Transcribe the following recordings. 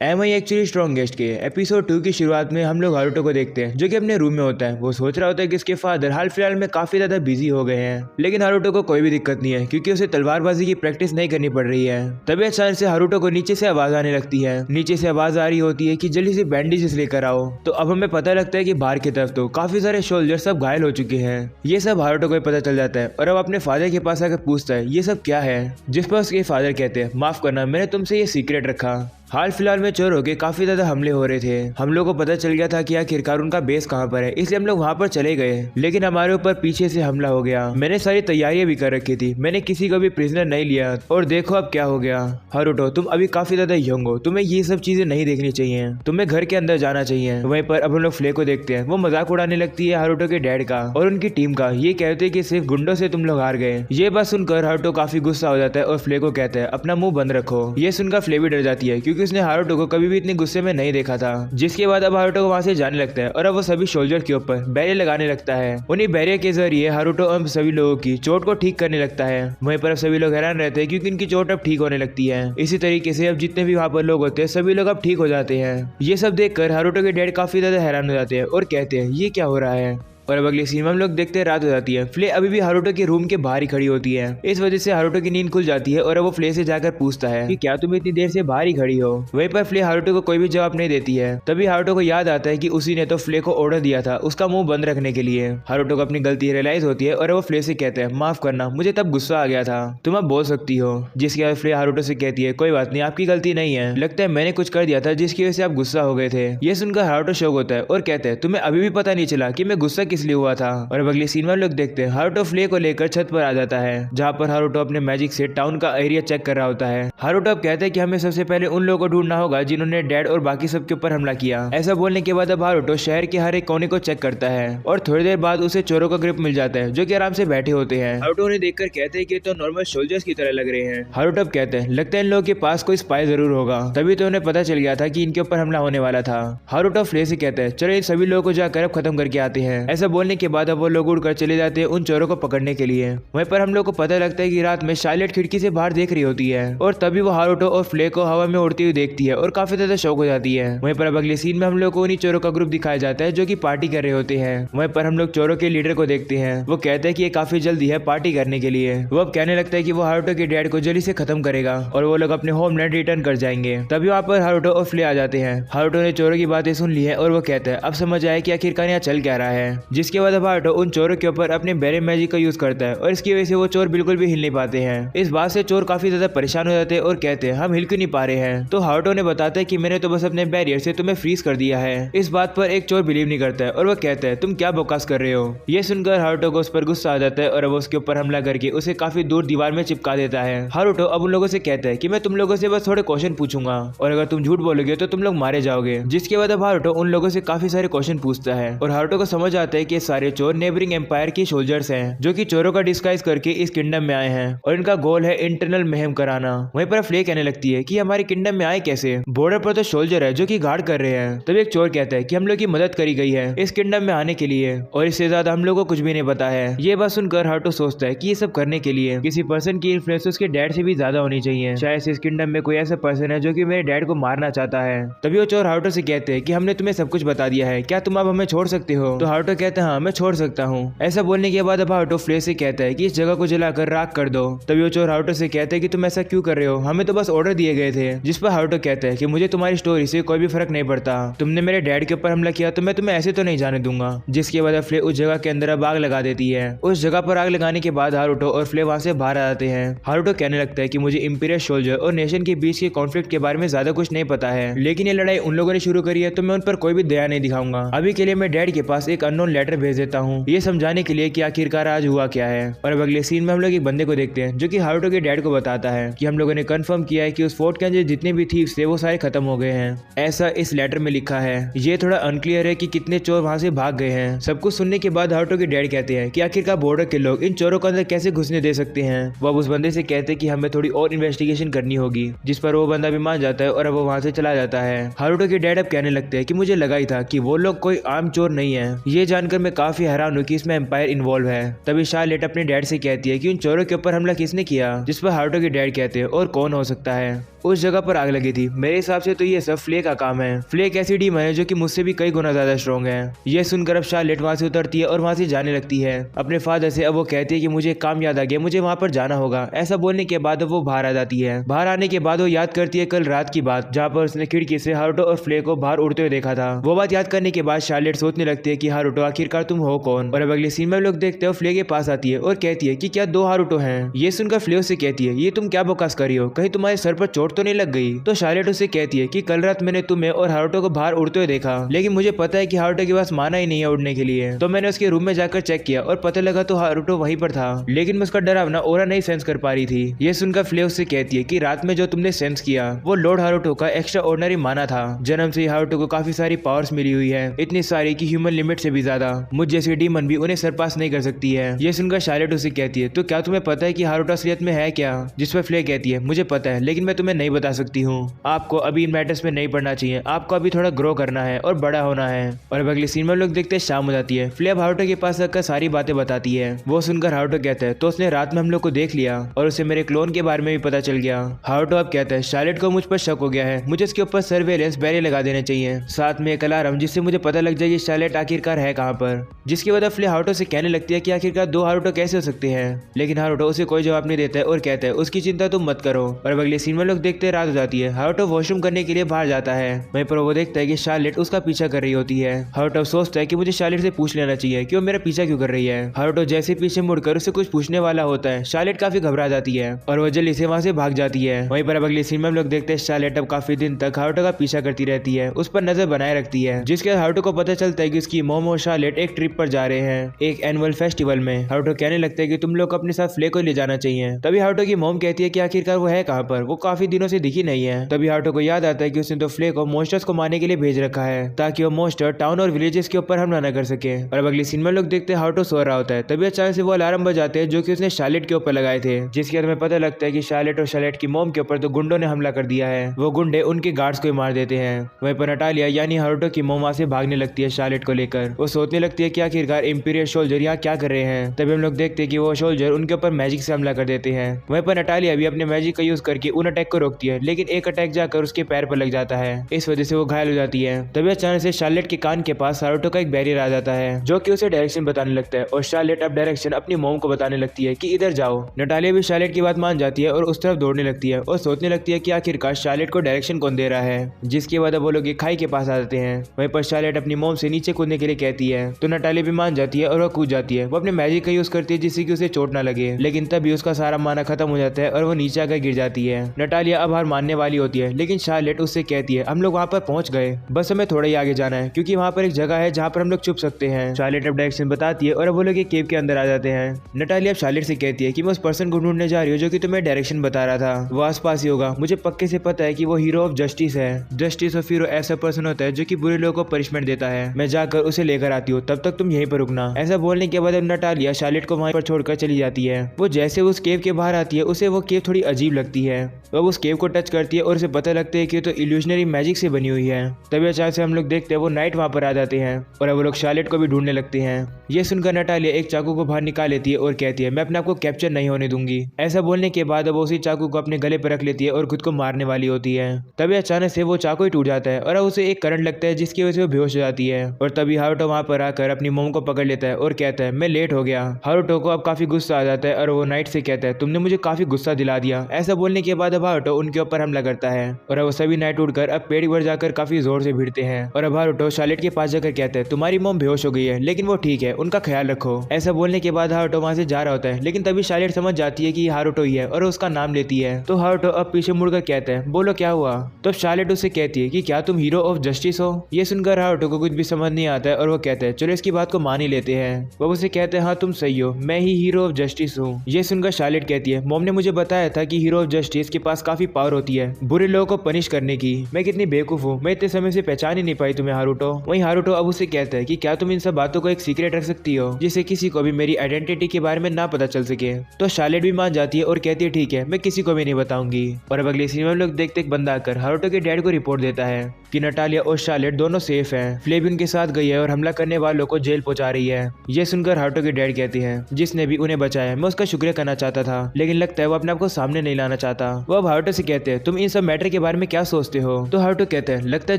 M I actually strongest के episode 2 की शुरुआत में हम लोग हारुतो को देखते हैं जो कि अपने रूम में होता है। वो सोच रहा होता है कि उसके फादर हाल फिलहाल में काफी ज्यादा बिजी हो गए हैं, लेकिन हारुतो को कोई भी दिक्कत नहीं है क्योंकि उसे तलवारबाजी की प्रैक्टिस नहीं करनी पड़ रही है। तभी अचानक से हारुतो को नीचे से आवाज आने लगती है। नीचे से आवाज आ रही होती है कि जल्दी से बैंडेजेस लेकर आओ। तो अब हमें पता लगता है कि बाहर की तरफ तो काफी सारे सोल्जर सब घायल हो चुके हैं। ये सब हारुतो को पता चल जाता है और अब अपने फादर के पास आकर पूछता है ये सब क्या है, जिस पर उसके फादर कहते हैं माफ करना, मैंने तुमसे ये सीक्रेट रखा। हाल फिलहाल में चोरों के काफी ज्यादा हमले हो रहे थे। हम लोग को पता चल गया था कि आखिरकार उनका बेस कहाँ पर है, इसलिए हम लोग वहाँ पर चले गए, लेकिन हमारे ऊपर पीछे से हमला हो गया। मैंने सारी तैयारियां भी कर रखी थी, मैंने किसी को भी प्रिजनर नहीं लिया और देखो अब क्या हो गया। हारुतो तुम अभी काफी ज्यादा यंग हो, तुम्हें ये सब चीजें नहीं देखनी चाहिए, तुम्हें घर के अंदर जाना चाहिए। वहीं पर अब हम लोग फ्ले को देखते हैं। वो मजाक उड़ाने लगती है हारुतो के डैड का और उनकी टीम का। ये कहते हैं कि सिर्फ गुंडों से तुम लोग हार गए। ये बात सुनकर हारुतो काफी गुस्सा हो जाता है और फ्ले को कहता है अपना मुंह बंद रखो। ये सुनकर फ्ले भी डर जाती है क्योंकि उसने हारुतो को कभी भी इतने गुस्से में नहीं देखा था। जिसके बाद अब हारुतो को वहां से जाने लगता है और अब वो सभी सोल्जर के ऊपर बैरियर लगाने लगता है। उन्हीं बैरियर के जरिए हारुतो अब सभी लोगों की चोट को ठीक करने लगता है। वहीं पर अब सभी लोग हैरान रहते हैं क्योंकि इनकी चोट अब ठीक होने लगती है। इसी तरीके से अब जितने भी वहां पर लोग होते हैं सभी लोग अब ठीक हो जाते हैं। ये सब देखकर हारुतो के डैड काफी ज्यादा हैरान हो जाते हैं और कहते हैं ये क्या हो रहा है। और अब अगली सीन में हम लोग देखते हैं रात हो जाती है। फ्ले अभी भी हारुतो के रूम के बाहर ही खड़ी होती है। इस वजह से हारुतो की नींद खुल जाती है और अब वो फ्ले से जाकर पूछता है कि क्या तुम इतनी देर से बाहर ही खड़ी हो। वहीं पर फ्ले हारुतो को कोई भी जवाब नहीं देती है। तभी हारुतो को याद आता है कि उसी ने तो फ्ले को ऑर्डर दिया था उसका मुंह बंद रखने के लिए। हारुतो को अपनी गलती रियलाइज होती है और वो फ्ले से कहते हैं माफ करना, मुझे तब गुस्सा आ गया था, तुम अब बोल सकती हो। जिसके बाद फ्ले हारुतो से कहती है कोई बात नहीं, आपकी गलती नहीं है, लगता है मैंने कुछ कर दिया था जिसकी वजह से आप गुस्सा हो गए थे। ये सुनकर हारुतो शौक होता है और कहते हैं तुम्हें अभी भी पता नहीं चला कि मैं गुस्सा किस लिए हुआ था। और अब अगली सीन में लोग देखते हैं हारुतो फ्ले को लेकर छत पर आ जाता है, जहाँ पर हारुतो अपने मैजिक से टाउन का एरिया चेक कर रहा होता है। हारुतो अब कहते हैं कि हमें सबसे पहले उन लोगों को ढूंढना होगा जिन्होंने डैड और बाकी सबके ऊपर हमला किया। ऐसा बोलने के बाद अब हारुतो शहर के हर एक कोने को चेक करता है और थोड़ी देर बाद उसे चोरों का ग्रुप मिल जाता है जो कि आराम से बैठे होते हैं। हारुतो उन्हें देखकर कहते हैं कि तो नॉर्मल सोल्जर्स की तरह लग रहे हैं। हारुतो अब कहते हैं लगता है इन लोगों के पास कोई स्पाई जरूर होगा, तभी तो उन्हें पता चल गया था कि इनके ऊपर हमला होने वाला था। हारुतो फ्ले से कहते हैं चलो इन सभी लोगों को जाकर अब खत्म करके आते हैं। ऐसा बोलने के बाद अब वो लोग उड़कर चले जाते हैं उन चोरों को पकड़ने के लिए। वहीं पर हम लोग को पता लगता है कि रात में शार्लेट खिड़की से बाहर देख रही होती है और तभी वो हारुतो और फ्ले को हवा में उड़ती हुई देखती है और काफी ज्यादा शौक हो जाती है। वहीं पर अब अगले सीन में हम लोग को उन्हीं चोरों का ग्रुप दिखाया जाता है जो कि पार्टी कर रहे होते हैं। वहीं पर हम लोग चोरों के लीडर को देखते हैं। वो कहते हैं कि ये काफी जल्दी है पार्टी करने के लिए। वो अब कहने लगता है कि वो हारुतो के डैड को जल्दी से खत्म करेगा और वो लोग अपने होमलैंड रिटर्न कर जाएंगे। तभी वहाँ पर हारुतो और फ्ले आ जाते हैं। हारुतो ने चोरों की बातें सुन ली है और वो कहता है अब समझ आया कि आखिरकार यहाँ चल क्या रहा है। जिसके बाद अब हारुतो उन चोरों के ऊपर अपने बैरे मैजिक का यूज करता है और इसकी वजह से वो चोर बिल्कुल भी हिल नहीं पाते हैं। इस बात से चोर काफी ज्यादा परेशान हो जाते हैं और कहते हैं हम हिल क्यों नहीं पा रहे हैं। तो हारुतो ने बताता है कि मैंने तो बस अपने बैरियर से तुम्हें फ्रीज कर दिया है। इस बात पर एक चोर बिलीव नहीं करता है और वो कहता है तुम क्या बकवास कर रहे हो। ये सुनकर हारुतो को उस पर गुस्सा आ जाता है और अब उसके ऊपर हमला करके उसे काफी दूर दीवार में चिपका देता है। हारुतो अब उन लोगों से कहता है कि मैं तुम लोगों से बस थोड़े क्वेश्चन पूछूंगा और अगर तुम झूठ बोलोगे तो तुम लोग मारे जाओगे। जिसके बाद अब हारुतो उन लोगों से काफी सारे क्वेश्चन पूछता है और हारुतो को समझ आता है कि सारे चोर नेबरिंग एम्पायर के सोल्जर्स हैं जो कि चोरों का डिस्गाइज करके इस किंगडम में आए हैं और इनका गोल है इंटरनल महम कराना। वहीं पर फ्ले कहने लगती है कि हमारे किंगडम में आए कैसे, बॉर्डर पर तो सोल्जर है जो कि गार्ड कर रहे हैं। तब एक चोर कहता है कि हम लोग की मदद करी गई है इस किंगडम में आने के लिए और इससे ज्यादा हम लोगों को कुछ भी नहीं पता है। ये बात सुनकर हारुतो सोचता है कि ये सब करने के लिए किसी पर्सन की इन्फ्लुएंस उसके डैड से भी ज्यादा होनी चाहिए। शायद इस किंगडम में कोई ऐसा पर्सन है जो कि मेरे डैड को मारना चाहता है। तभी वो चोर हारुतो से कहते हैं कि हमने तुम्हें सब कुछ बता दिया है, क्या तुम अब हमें छोड़ सकते हो। तो हारुतो कहता है हाँ मैं छोड़ सकता हूँ। ऐसा बोलने के बाद अब हारुतो फ्ले से कहता है कि इस जगह को जलाकर राख कर दो। तभी वो चोर हारुतो से कहते हैं कि तुम ऐसा क्यों कर रहे हो, हमें तो बस ऑर्डर दिए गए थे। जिस पर हारुतो कहता है कि मुझे तुम्हारी स्टोरी से कोई भी फर्क नहीं पड़ता, तुमने मेरे डैड के ऊपर हमला किया तो मैं तुम्हें ऐसे तो नहीं जाने दूंगा। जिसके बाद फ्ले उस जगह के अंदर अब आग लगा देती है। उस जगह पर आग लगाने के बाद हारुतो और फ्ले वहां से बाहर आ जाते हैं। हारुतो कहने लगता है कि मुझे इंपीरियल सोल्जर और नेशन के बीच के कॉन्फ्लिक्ट के बारे में ज्यादा कुछ नहीं पता है, लेकिन ये लड़ाई उन लोगों ने शुरू करी है तो मैं उन पर कोई भी दया नहीं दिखाऊंगा। अभी के लिए मैं डैड के पास एक अननोन लेटर भेज देता हूँ ये समझाने के लिए कि आखिरकार आज हुआ क्या है। और अब अगले सीन में हम लोग एक बंदे को देखते हैं जो कि हारुतो के डैड को बताता है कि हम लोगों ने कंफर्म किया है कि उस फोर्ट के अंदर जितने भी थीव्स थे वो सारे खत्म हो गए हैं। ऐसा इस लेटर में लिखा है। ये थोड़ा अनक्लियर है कि कितने चोर वहां से भाग गए हैं। सब कुछ सुनने के बाद हारुतो के डैड कहते हैं कि आखिरकार बॉर्डर के लोग इन चोरों के अंदर कैसे घुसने दे सकते हैं। वो अब उस बंदे से कहते हैं कि हमें थोड़ी और इन्वेस्टिगेशन करनी होगी, जिस पर वो बंदा भी मान जाता है और अब वो वहां से चला जाता है। हारुतो के डैड अब कहने लगते हैं कि मुझे लगा ही था कि वो लोग कोई आम चोर नहीं है। ये जान जानकर मैं काफी हैरान हूँ कि इसमें एम्पायर इन्वॉल्व है। तभी शार्लेट अपने डैड से कहती है कि उन चोरों के ऊपर हमला किसने किया, जिस पर हारुतो के डैड कहते हैं और कौन हो सकता है। उस जगह पर आग लगी थी। मेरे हिसाब से तो ये सब फ्ले का काम है। फ्ले एक ऐसी डीमन है जो कि मुझसे भी कई गुना ज्यादा स्ट्रॉन्ग है। ये सुनकर अब शार्लेट वहां से उतरती है और वहां से जाने लगती है अपने फादर से। अब वो कहती है कि मुझे एक काम याद आ गया, मुझे वहां पर जाना होगा। ऐसा बोलने के बाद वो बाहर आ जाती है। बाहर आने के बाद वो याद करती है कल रात की बात, जहाँ पर उसने खिड़की से हारुतो और फ्ले को बाहर उड़ते हुए देखा था। वो बात याद करने के बाद शार्लेट सोचने लगती है कि हारुतो आखिरकार तुम हो कौन। और अब अगले सीन में हम लोग देखते हो फ्ले के पास आती है और कहती है कि क्या दो हारुतो हैं। ये सुनकर फ्ले उससे कहती है ये तुम क्या बकवास कर रही हो, कहीं तुम्हारे सर पर चोट तो नहीं लग गई। तो शार्लेट उससे कहती है कि कल रात मैंने तुम्हें और हारुतो को बाहर उड़ते हुए देखा, लेकिन मुझे पता है कि हारुतो के पास माना ही नहीं है उड़ने के लिए। तो मैंने उसके रूम में जाकर चेक किया और पता लगा तो हारुतो वहीं पर था, लेकिन मैं उसका डरावना ऑरा नहीं सेंस कर पा रही थी। ये सुनकर फ्ले उससे कहती है कि रात में जो तुमने सेंस किया वो लॉर्ड हारुतो का एक्स्ट्रा ऑर्डिनरी माना था। जन्म से हारुतो को काफी सारी पावर्स मिली हुई है, इतनी सारी कि ह्यूमन लिमिट से भी ज्यादा। मुझ जैसी डीमन भी उन्हें सरपास नहीं कर सकती है। ये सुनकर शार्लेट उससे कहती है तो क्या तुम्हें पता है कि हारुतो असलियत में है क्या। जिस पर फ्ले कहती है मुझे पता है, लेकिन मैं तुम्हें नहीं बता सकती हूँ। आपको अभी इन मैटर्स में नहीं पढ़ना चाहिए, आपको अभी थोड़ा ग्रो करना है और बड़ा होना है। और अब अगले सीन में लोग देखते हैं शाम हो जाती है। फ्ले अब हारुतो के पास आकर सारी बातें बताती है। वो सुनकर हारुतो कहता है तो उसने रात में हम लोग को देख लिया और उसे मेरे क्लोन के बारे में भी पता चल गया। हारुतो अब कहता है शार्लेट को मुझ पर शक हो गया है, मुझे इसके ऊपर सर्वेलेंस बैरियर लगा देने चाहिए, साथ में एक अलार्म जिससे मुझे पता लग जाए ये शार्लेट आखिरकार है कहाँ पर। जिसकी वजह फ्ले हारुतो से कहने लगती है कि आखिरकार दो हारुतो कैसे हो सकते हैं, लेकिन हारुतो उसे कोई जवाब नहीं देता है और कहता है उसकी चिंता तुम मत करो। और अब अगले सीन में लोग देखते हैं रात हो जाती है। हारुतो वॉशरूम करने के लिए बाहर जाता है, वहीं पर वो देखता है कि शार्लेट उसका पीछा कर रही होती है। हारुतो सोचता है कि मुझे शार्लेट से पूछ लेना चाहिए कि वो मेरा पीछा क्यों कर रही है। हारुतो जैसे पीछे मुड़कर उसे कुछ पूछने वाला होता है, शार्लेट काफी घबरा जाती है और वो जल्दी से वहां से भाग जाती है। वहीं पर अब अगले सीन में हम लोग देखते हैं शार्लेट अब काफी दिन तक हारुतो का पीछा करती रहती है, उस पर नजर बनाए रखती है, जिसके बाद हारुतो को पता चलता है कि उसकी मॉम और शार्लेट एक ट्रिप पर जा रहे हैं, एक एनुअल फेस्टिवल में। हारुतो कहने लगता है कि तुम लोग अपने साथ फ्ले को ले जाना चाहिए। तभी हारुतो की मॉम कहती है कि आखिरकार वो है कहाँ पर, वो काफी दिनों से दिखी नहीं है। तभी हारुतो को याद आता है कि उसने तो फ्ले को मॉन्स्टर्स को मारने के लिए भेज रखा है, ताकि वो मॉन्स्टर टाउन और विलेजेस के ऊपर हमला न कर सके। और अब अगली सीन में लोग देखते हैं हारुतो सो रहा होता है। तभी अचानक से वो अलार्म बजाते हैं जो कि उसने शार्लेट के ऊपर लगाए थे, जिसके बाद हमें पता लगता है कि शार्लेट और शार्लेट की मॉम के ऊपर तो गुंडों ने हमला कर दिया है। वो गुंडे उनके गार्ड्स को मार देते हैं। वहीं पर नटालिया यानी हारुतो की मॉम वहां से भागने लगती है शार्लेट को लेकर। वो सोचने लगती है कि आखिरकार इंपीरियल सोल्जर यहाँ क्या कर रहे हैं। तभी हम लोग देखते हैं कि वो सोल्जर उनके ऊपर मैजिक से हमला कर देते हैं। वहीं पर नटालिया भी अपने मैजिक का यूज करके उन अटैक को रोकती है, लेकिन एक अटैक जाकर उसके पैर पर लग जाता है, इस वजह से वो घायल हो जाती है। तभी अचानक से शार्लेट के कान के पास हारुतो का एक बैरियर आ जाता है, जो कि उसे डायरेक्शन बताने लगता है और शार्लेट अब डायरेक्शन अपनी मॉम को बताने लगती है कि इधर जाओ। नटालिया भी शार्लेट की बात मान जाती है और उस तरफ दौड़ने लगती है और सोचने लगती है कि आखिरकार शार्लेट को डायरेक्शन कौन दे रहा है, जिसके बाद वो लोग एक खाई के पास आ जाते हैं। वहीं पर शार्लेट अपनी मॉम से नीचे कूदने के लिए कहती है, तो नटालिया भी मान जाती है और वो कूद जाती है। वो अपने मैजिक का यूज करती है जिससे कि उसे चोट ना लगे, लेकिन तभी उसका सारा माना खत्म हो जाता है और वो नीचे आकर गिर जाती है। नटालिया अब हार मानने वाली होती है, लेकिन शार्लेट उससे कहती है हम लोग वहाँ पर पहुंच गए, बस हमें थोड़ा ही आगे जाना है, क्योंकि वहाँ पर एक जगह है जहाँ पर हम लोग छुप सकते हैं। शार्लेट अब डायरेक्शन बताती है और वो लोग एक केव के अंदर आ जाते हैं। नटालिया अब शार्लेट से कहती है कि मैं उस पर्सन को ढूंढने जा रही हूँ जो कि तुम्हें डायरेक्शन बता रहा था, वो आसपास ही होगा। मुझे पक्के से पता है कि वो हीरो ऑफ जस्टिस है। जस्टिस ऑफ हीरो ऐसा पर्सन होता है जो कि बुरे लोगों को पनिशमेंट देता है। मैं जाकर उसे लेकर आती हूँ, तब तक तुम यहीं पर रुकना। ऐसा बोलने के बाद नटालिया शार्लेट को वहीं पर छोड़कर चली जाती है। वो जैसे उस केव के बाहर आती है उसे वो केव थोड़ी अजीब लगती है। वो उस केव को टच करती है और उसे पता लगता है कि तो इल्यूशनरी मैजिक से बनी हुई है। तभी अचानक से हम लोग देखते हैं वो नाइट वहाँ पर आ जाते हैं और वो लोग शार्लेट को भी ढूंढने लगते हैं। ये सुनकर नटालिया एक चाकू को बाहर निकाल लेती है और कहती है मैं अपने आप को कैप्चर नहीं होने दूंगी। ऐसा बोलने के बाद वो उसी चाकू को अपने गले पर रख लेती है और खुद को मारने वाली होती है। तभी अचानक से वो चाकू ही टूट जाता है और उसे एक करंट लगता है, जिसकी वजह से वो बेहोश हो जाती है। और तभी हारुतो वहाँ पर आकर अपनी मोम को पकड़ लेता है और कहता है मैं लेट हो गया। हारुतो को अब काफी गुस्सा आ जाता है और वो नाइट से कहता है तुमने मुझे काफी गुस्सा दिला दिया। ऐसा बोलने के बाद अब हारुतो उनके ऊपर हमला करता है और वो सभी नाइट उड़कर अब पेड़ पर जाकर काफी जोर से भिड़ते हैं। और अब हारुतो शार्लेट के पास जाकर कहता है तुम्हारी मोम बेहोश हो गई है, लेकिन वो ठीक है, उनका ख्याल रखो। ऐसा बोलने के बाद हारुतो वहां से जा रहा होता है, लेकिन तभी शार्लेट समझ जाती है कि ये हारुतो ही है और उसका नाम लेती है। तो हारुतो अब पीछे मुड़कर कहता है बोलो क्या हुआ। तो शार्लेट उससे कहती है कि क्या तुम हीरो ऑफ जस्टिस हो। ये सुनकर हारुतो को कुछ भी समझ नहीं आता है और वो कहता है चलो इसकी बात को मान ही लेते हैं। वो उसे कहते हैं हाँ तुम सही हो, मैं ही हीरो ऑफ जस्टिस हूँ। ये सुनकर शार्लेट कहती है मॉम ने मुझे बताया था कि हीरो ऑफ जस्टिस के पास काफी पावर होती है बुरे लोगों को पनिश करने की। मैं कितनी बेवकूफ हूँ, मैं इतने समय से पहचान ही नहीं पाई तुम्हें हारुतो। वहीं हारुतो अब उसे कहता है कि क्या तुम इन सब बातों को एक सीक्रेट रख सकती हो जिससे किसी को भी मेरी आइडेंटिटी के बारे में ना पता चल सके। तो शार्लेट भी मान जाती है और कहती है ठीक है, मैं किसी को भी नहीं बताऊंगी। और अब अगले सीन में लोग देखते एक बंदा आकर हारुतो के डैड को रिपोर्ट देता है कि नटालिया और शार्लेट दोनों सेफ हैं। फ्ले भी उनके साथ गई है और हमला करने बचाने वालों को जेल पहुंचा रही है। ये सुनकर हारुतो की डैड कहती है, जिसने भी उन्हें बचाया मैं उसका शुक्रिया करना चाहता था, लेकिन लगता है वो अपने आप को सामने नहीं लाना चाहता। वो अब हारुतो से कहते हैं, तुम इन सब मैटर के बारे में क्या सोचते हो? तो हारुतो कहते हैं, लगता है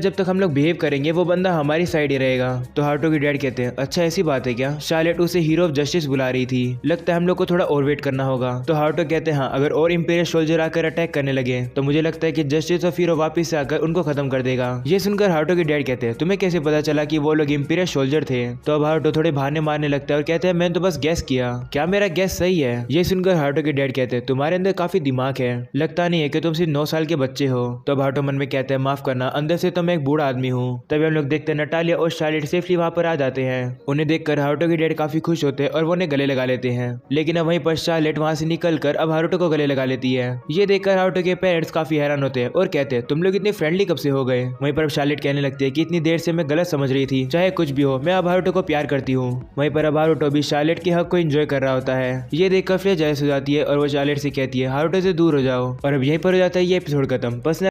जब तक हम लोग बिहेव करेंगे वो बंदा हमारी साइड ही रहेगा। तो हारुतो की डैड कहते हैं, अच्छा ऐसी बात है क्या? शार्लेट उसे हीरो ऑफ जस्टिस बुला रही थी, लगता है हम लोग को थोड़ा और वेट करना होगा। तो हारुतो कहते हैं, हाँ अगर और इंपीरियल सोल्जर आकर अटैक करने लगे तो मुझे लगता है कि जस्टिस ऑफ हीरो वापस से आकर उनको खत्म कर देगा। ये सुनकर हारुतो की डैड कहते हैं, तुम्हें कैसे पता चला कि वो लोग इंपीरियल सोल्जर थे? तो अब हारुतो थोड़े बहाने मारने लगता है और कहते हैं, मैंने तो बस गैस किया, क्या मेरा गैस सही है? ये सुनकर हारुतो के डैड कहते हैं, तुम्हारे अंदर काफी दिमाग है, लगता नहीं है कि तुम सिर्फ 9 साल के बच्चे हो। तो अब हारुतो मन में कहते हैं, माफ करना, अंदर से तो मैं एक बूढ़ा आदमी हूँ। तभी हम लोग देखते हैं नटालिया और शार्लेट सेफली वहां पर आ जाते हैं। उन्हें देखकर हारुतो के डैड काफी खुश होते हैं और वो उन्हें गले लगा लेते हैं, लेकिन अब वहीं पर शार्लेट वहां से निकलकर अब हारुतो को गले लगा लेती है। ये देखकर हारुतो के पेरेंट्स काफी हैरान होते हैं और कहते हैं, तुम लोग इतने फ्रेंडली कब से हो गए? वहीं पर अब शार्लेट कहने लगती है कि इतनी देर से मैं गलत समझ रही थी, चाहे कुछ भी हो मैं अब हारुतो को प्यार करती हूँ। वहीं पर अब हारुतो भी शार्लेट के हक को एंजॉय कर रहा होता है। ये देखकर फ्रेश जायस हो जाती है और वो शार्लेट से कहती है, हारुतो से दूर हो जाओ। और अब यहीं पर हो जाता है ये एपिसोड खत्म।